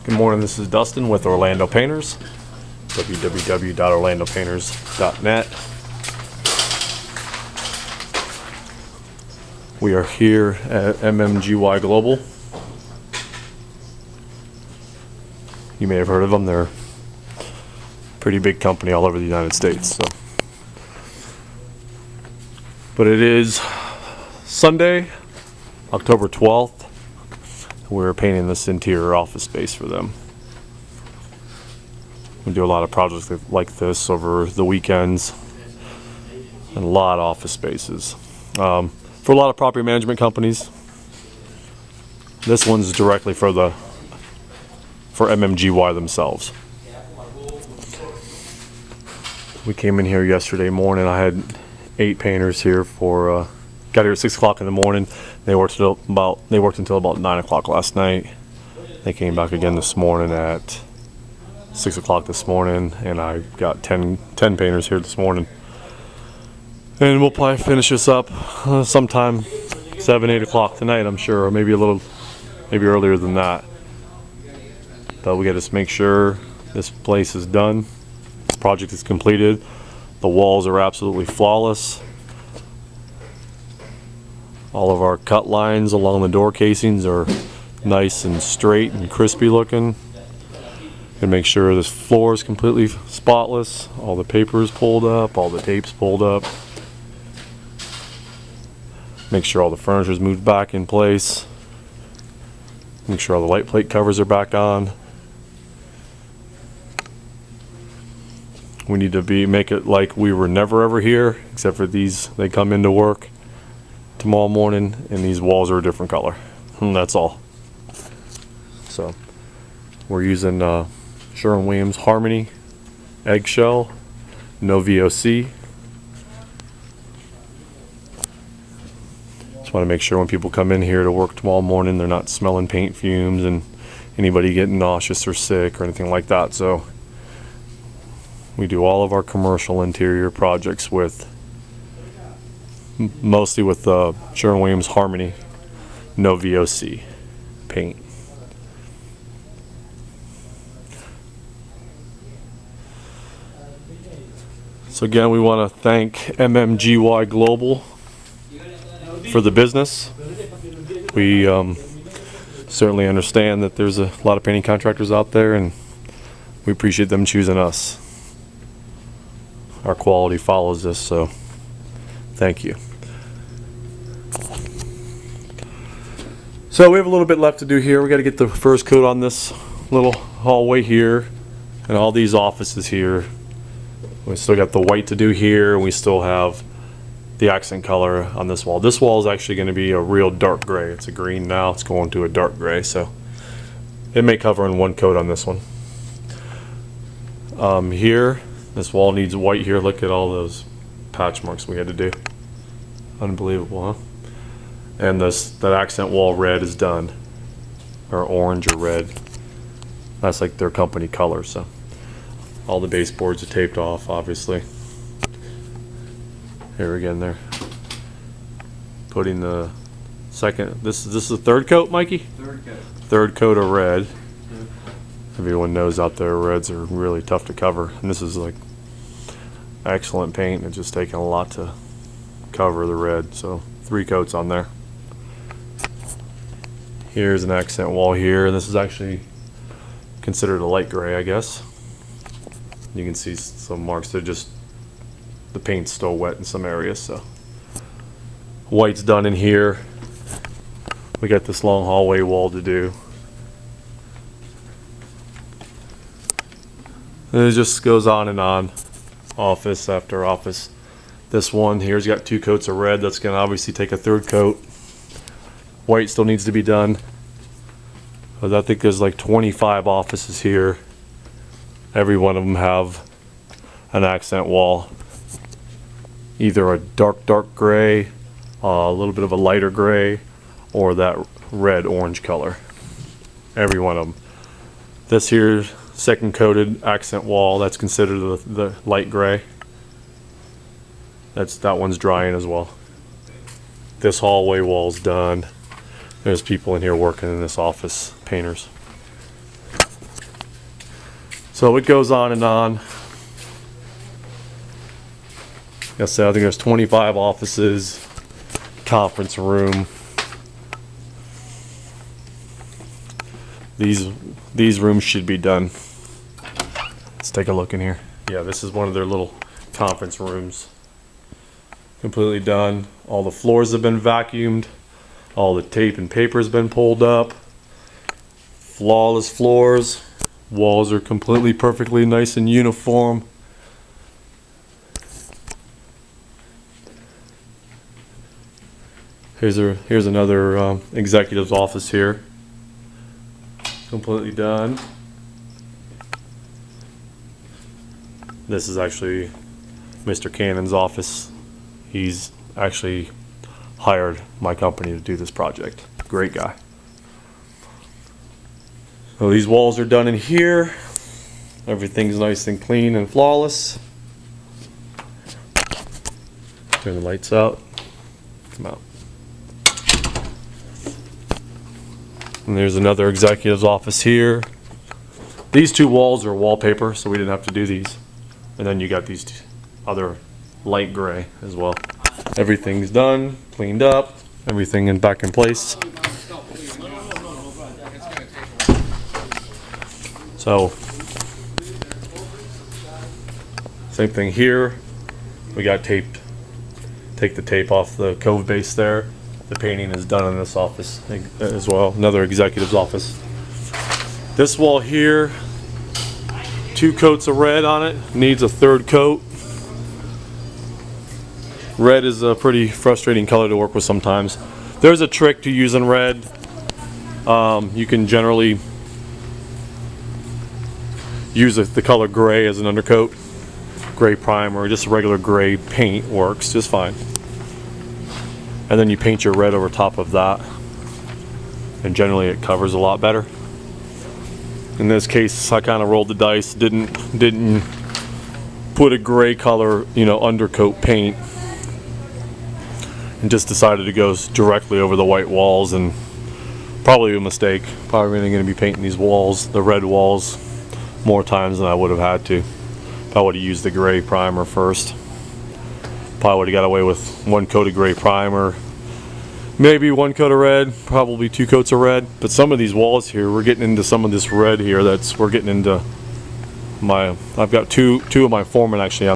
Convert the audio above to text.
Good morning, this is Dustin with Orlando Painters, www.orlandopainters.net. We are here at MMGY Global. You may have heard of them. They're a pretty big company all over the United States. But it is Sunday, October 12th. We're painting this interior office space for them. We do a lot of projects like this over the weekends, and a lot of office spaces for a lot of property management companies. This one's directly for MMGY themselves. We came in here yesterday morning. I had 8 painters here got here at 6 o'clock in the morning. They worked until about 9 o'clock last night. They came back again this morning at 6 o'clock this morning, and I got 10 painters here this morning. And we'll probably finish this up sometime 7, 8 o'clock tonight, I'm sure, or maybe earlier than that. But we got to make sure this place is done. This project is completed. The walls are absolutely flawless. All of our cut lines along the door casings are nice and straight and crispy looking. And make sure this floor is completely spotless. All the paper is pulled up, all the tape's pulled up. Make sure all the furniture is moved back in place. Make sure all the light plate covers are back on. We need to make it like we were never ever here, except for these. They come into work tomorrow morning and these walls are a different color, and that's all. So we're using Sherwin-Williams Harmony eggshell, no VOC. Just want to make sure when people come in here to work tomorrow morning, they're not smelling paint fumes and anybody getting nauseous or sick or anything like that. So we do all of our commercial interior projects mostly with Sherwin-Williams Harmony no VOC paint. So again, we want to thank MMGY Global for the business. We certainly understand that there's a lot of painting contractors out there, and we appreciate them choosing us. Our quality follows this, so thank you. So we have a little bit left to do here. We got to get the first coat on this little hallway here and all these offices here. We still got the white to do here, and we still have the accent color on this wall. This wall is actually going to be a real dark gray. It's a green now. It's going to a dark gray, so it may cover in one coat on this one. Here, this wall needs white here. Look at all those patch marks we had to do. Unbelievable, huh? And that accent wall red is done, or orange or red. That's like their company color. So all the baseboards are taped off, obviously. Here again, they're putting the second. This is the third coat, Mikey. Third coat of red. Everyone knows out there reds are really tough to cover, and this is like excellent paint. It's just taking a lot to cover the red, so 3 coats on there. Here's an accent wall here. This is actually considered a light gray, I guess. You can see some marks. They're just, the paint's still wet in some areas. So white's done in here. We got this long hallway wall to do. And it just goes on and on, office after office. This one here's got 2 coats of red. That's going to obviously take a 3rd coat. White still needs to be done. But I think there's like 25 offices here. Every one of them have an accent wall. Either a dark gray, a little bit of a lighter gray, or that red orange color. Every one of them. This here, second coated accent wall, that's considered the light gray. That one's drying as well. This hallway wall's done. There's people in here working in this office, painters. So it goes on and on. Yes, I think there's 25 offices, conference room. These rooms should be done. Let's take a look in here. Yeah, this is one of their little conference rooms. Completely done. All the floors have been vacuumed. All the tape and paper has been pulled up. Flawless floors. Walls are completely perfectly nice and uniform. Here's another executive's office here. Completely done. This is actually Mr. Cannon's office. He's actually hired my company to do this project. Great guy. So these walls are done in here. Everything's nice and clean and flawless. Turn the lights out. Come out. And there's another executive's office here. These two walls are wallpaper, so we didn't have to do these. And then you got these other light gray as well. Everything's done, cleaned up, everything back in place. So, same thing here. We got taped. Take the tape off the cove base there. The painting is done in this office as well. Another executive's office. This wall here, 2 coats of red on it. Needs a 3rd coat. Red is a pretty frustrating color to work with sometimes. There's a trick to using red. You can generally use the color gray as an undercoat. Gray primer or just regular gray paint works just fine. And then you paint your red over top of that. And generally it covers a lot better. In this case, I kind of rolled the dice, didn't put a gray color, undercoat paint. And just decided to go directly over the white walls, and probably a mistake. Probably going to be painting these walls, the red walls, more times than I would have had to. If I would have used the gray primer first. Probably would have got away with 1 coat of gray primer, maybe 1 coat of red, probably 2 coats of red. But some of these walls here, we're getting into some of this red here. We're getting into I've got two of my foremen actually out